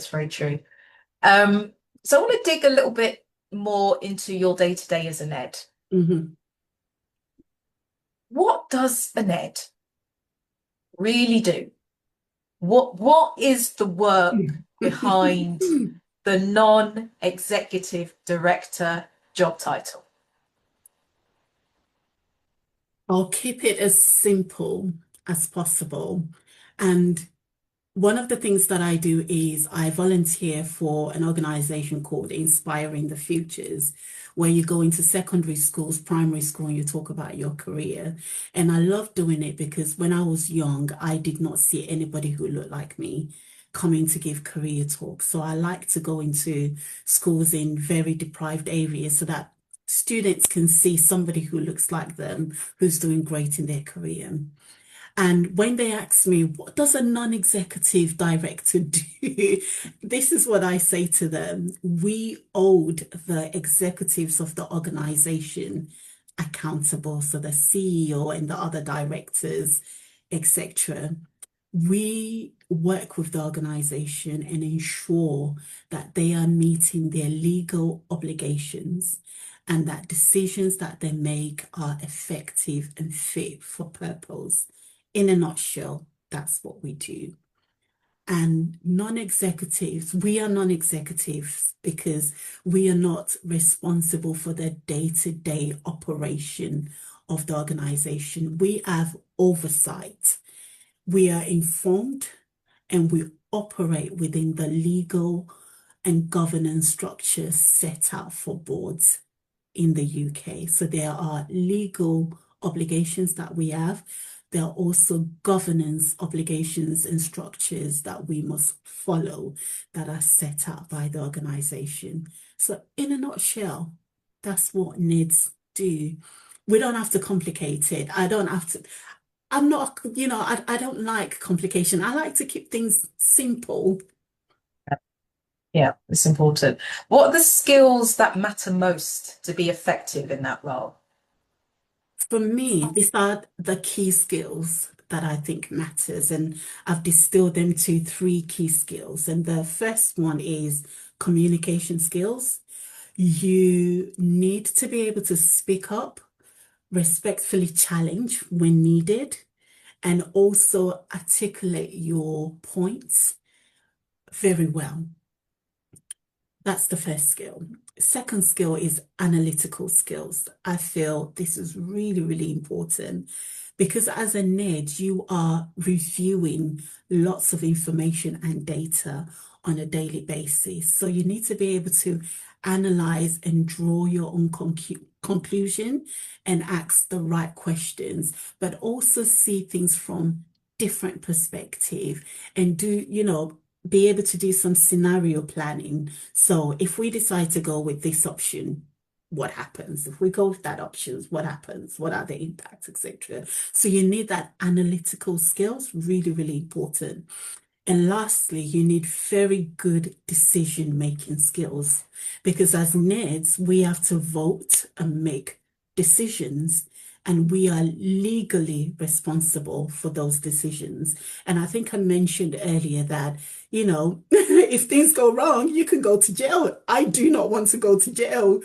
It's very true. So I want to dig a little bit more into your day-to-day as an ed. Mhm. What does an ed really do? What is the work behind the non-executive director job title? I'll keep it as simple as possible. And one of the things that I do is I volunteer for an organization called Inspiring the Futures, where you go into secondary schools, primary school, and you talk about your career. And I love doing it because when I was young, I did not see anybody who looked like me coming to give career talks. So I like to go into schools in very deprived areas so that students can see somebody who looks like them, who's doing great in their career. And when they ask me, what does a non-executive director do? This is what I say to them. We hold the executives of the organization accountable, so the CEO and the other directors, etc. We work with the organization and ensure that they are meeting their legal obligations and that decisions that they make are effective and fit for purpose. In a nutshell, that's what we do. And non-executives, we are non-executives because we are not responsible for the day-to-day operation of the organization. We have oversight. We are informed and we operate within the legal and governance structures set out for boards in the UK. So there are legal obligations that we have. There are also governance obligations and structures that we must follow that are set out by the organization. So in a nutshell, that's what NIDS do. We don't have to complicate it. I don't have to, I'm not, I don't like complication. I like to keep things simple. Yeah, it's important. What are the skills that matter most to be effective in that role? For me, these are the key skills that I think matters, and I've distilled them to three key skills. And the first one is communication skills. You need to be able to speak up, respectfully challenge when needed, and also articulate your points very well. That's the first skill. Second skill is analytical skills. I feel this is really, really important because as a NED, you are reviewing lots of information and data on a daily basis. So you need to be able to analyze and draw your own conclusion and ask the right questions, but also see things from different perspective and do, be able to do some scenario planning. So if we decide to go with this option, what happens? If we go with that option, what happens? What are the impacts, etc. So you need that analytical skills, really, really important. And lastly, you need very good decision-making skills because as NEDs, we have to vote and make decisions, and we are legally responsible for those decisions. And I think I mentioned earlier that, if things go wrong, you can go to jail. I do not want to go to jail,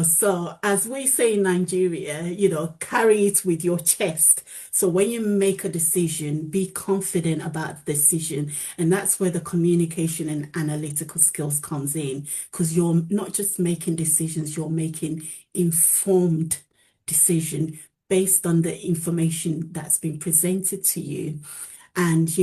so as we say in Nigeria, carry it with your chest. So when you make a decision, be confident about the decision. And that's where the communication and analytical skills comes in, because you're not just making decisions, you're making informed decision based on the information that's been presented to you. And,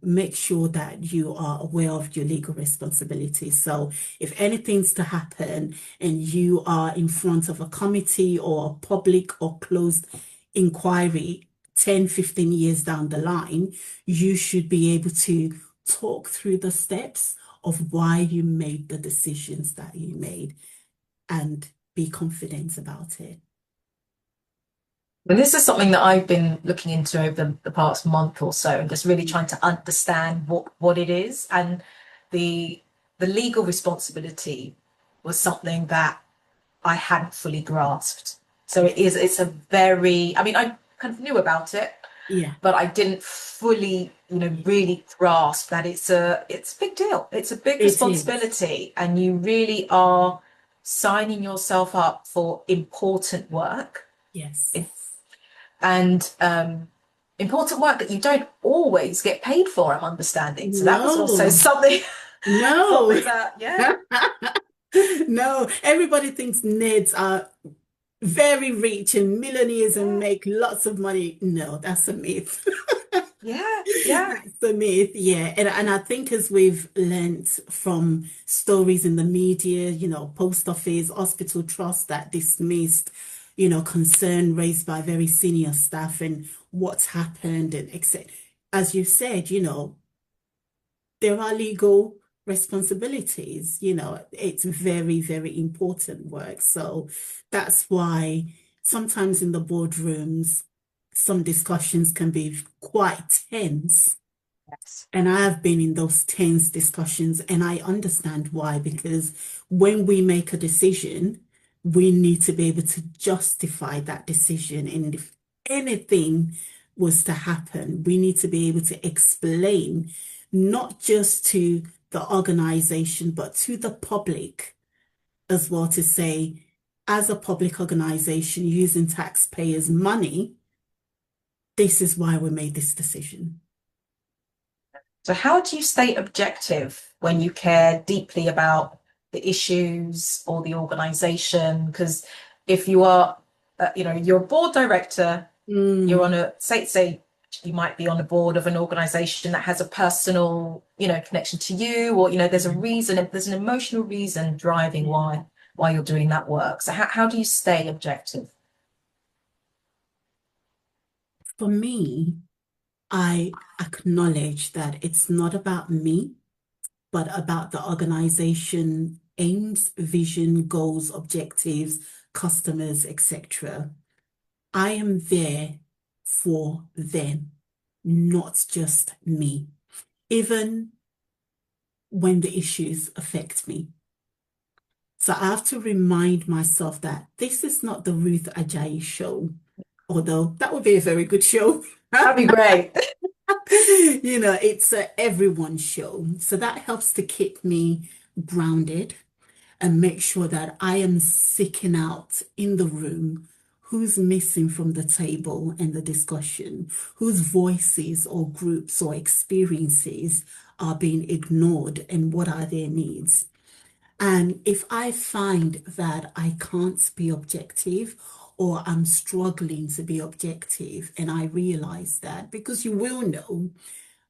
make sure that you are aware of your legal responsibilities. So if anything's to happen and you are in front of a committee or a public or closed inquiry 10, 15 years down the line, you should be able to talk through the steps of why you made the decisions that you made and be confident about it. And this is something that I've been looking into over the past month or so, and just really trying to understand what it is. And the the legal responsibility was something that I hadn't fully grasped. So it's a very, I mean, I kind of knew about it, Yeah, but I didn't fully, really grasp that it's a big deal. It's a big it is. responsibility, and you really are signing yourself up for important work Yes. and important work that you don't always get paid for, I'm understanding. So that was also No, something no, something that, yeah. no. Everybody thinks Neds are very rich and millionaires and Yeah, make lots of money. No, that's a myth. yeah, yeah. That's a myth, yeah. And I think as we've learnt from stories in the media, post office, hospital trust that dismissed, concern raised by very senior staff and what's happened and etc. As you said, there are legal responsibilities. It's very, very important work. So that's why sometimes in the boardrooms, some discussions can be quite tense. Yes. And I have been in those tense discussions, and I understand why, because when we make a decision, we need to be able to justify that decision. And if anything was to happen, we need to be able to explain not just to the organization, but to the public as well, to say, as a public organization using taxpayers' money, this is why we made this decision. So how do you stay objective when you care deeply about the issues or the organization? Because if you are, you're a board director, you're Mm, on a, say you might be on a board of an organization that has a personal, connection to you, or, there's a yeah, reason, there's an emotional reason driving yeah. why you're doing that work. So how do you stay objective? For me, I acknowledge that it's not about me, but about the organization aims, vision, goals, objectives, customers, etc. I am there for them, not just me, even when the issues affect me. So I have to remind myself that this is not the Ruth Ajayi show, although that would be a very good show. That'd be great. It's a everyone show. So that helps to keep me grounded and make sure that I am seeking out in the room who's missing from the table and the discussion, whose voices or groups or experiences are being ignored, and what are their needs. And if I find that I can't be objective or I'm struggling to be objective, and I realize that, because you will know,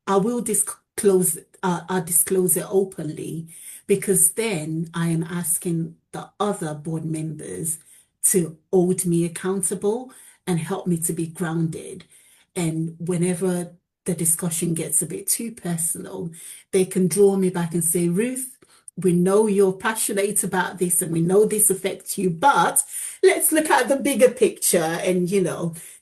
I will disclose, I'll disclose it openly, because then I am asking the other board members to hold me accountable and help me to be grounded. And whenever the discussion gets a bit too personal, they can draw me back and say, Ruth, we know you're passionate about this and we know this affects you, but let's look at the bigger picture. And,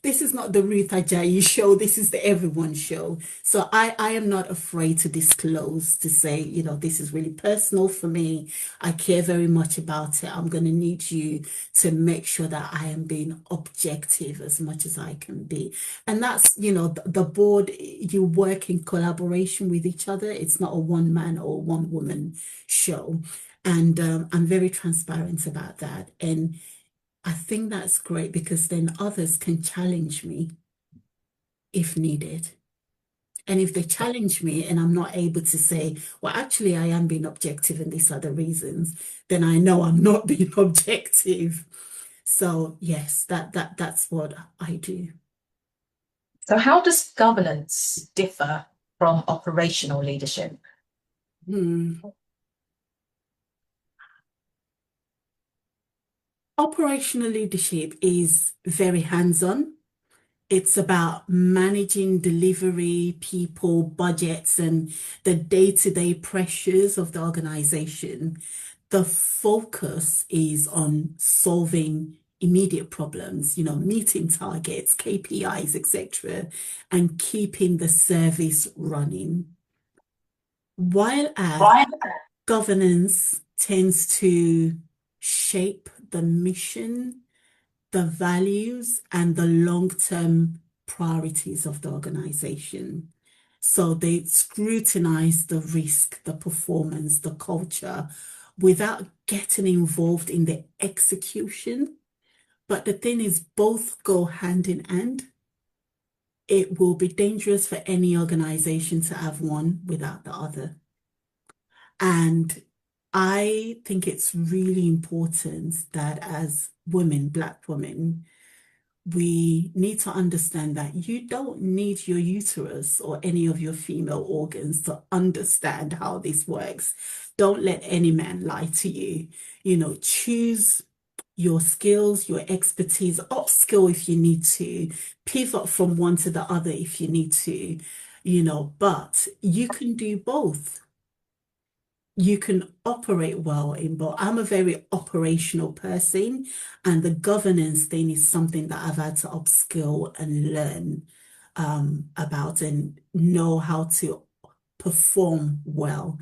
this is not the Ruth Ajayi show, this is the everyone show. So I am not afraid to disclose, to say, this is really personal for me. I care very much about it. I'm going to need you to make sure that I am being objective as much as I can be. And that's, the board, you work in collaboration with each other. It's not a one man or one woman show. And I'm very transparent about that. And I think that's great, because then others can challenge me if needed. And if they challenge me and I'm not able to say, well, actually, I am being objective and these are the reasons, then I know I'm not being objective. So yes, that's what I do. So how does governance differ from operational leadership? Hmm. Operational leadership is very hands-on. It's about managing delivery, people, budgets, and the day-to-day pressures of the organization. The focus is on solving immediate problems, meeting targets, KPIs, etc., and keeping the service running. While as Right. governance tends to shape the mission, the values, and the long-term priorities of the organization. So they scrutinize the risk, the performance, the culture without getting involved in the execution. But the thing is, both go hand in hand. It will be dangerous for any organization to have one without the other. And I think it's really important that as women, Black women, we need to understand that you don't need your uterus or any of your female organs to understand how this works. Don't let any man lie to you. Choose your skills, your expertise, upskill if you need to, pivot from one to the other if you need to, but you can do both. You can operate well in both. I'm a very operational person, and the governance thing is something that I've had to upskill and learn about and know how to perform well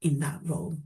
in that role.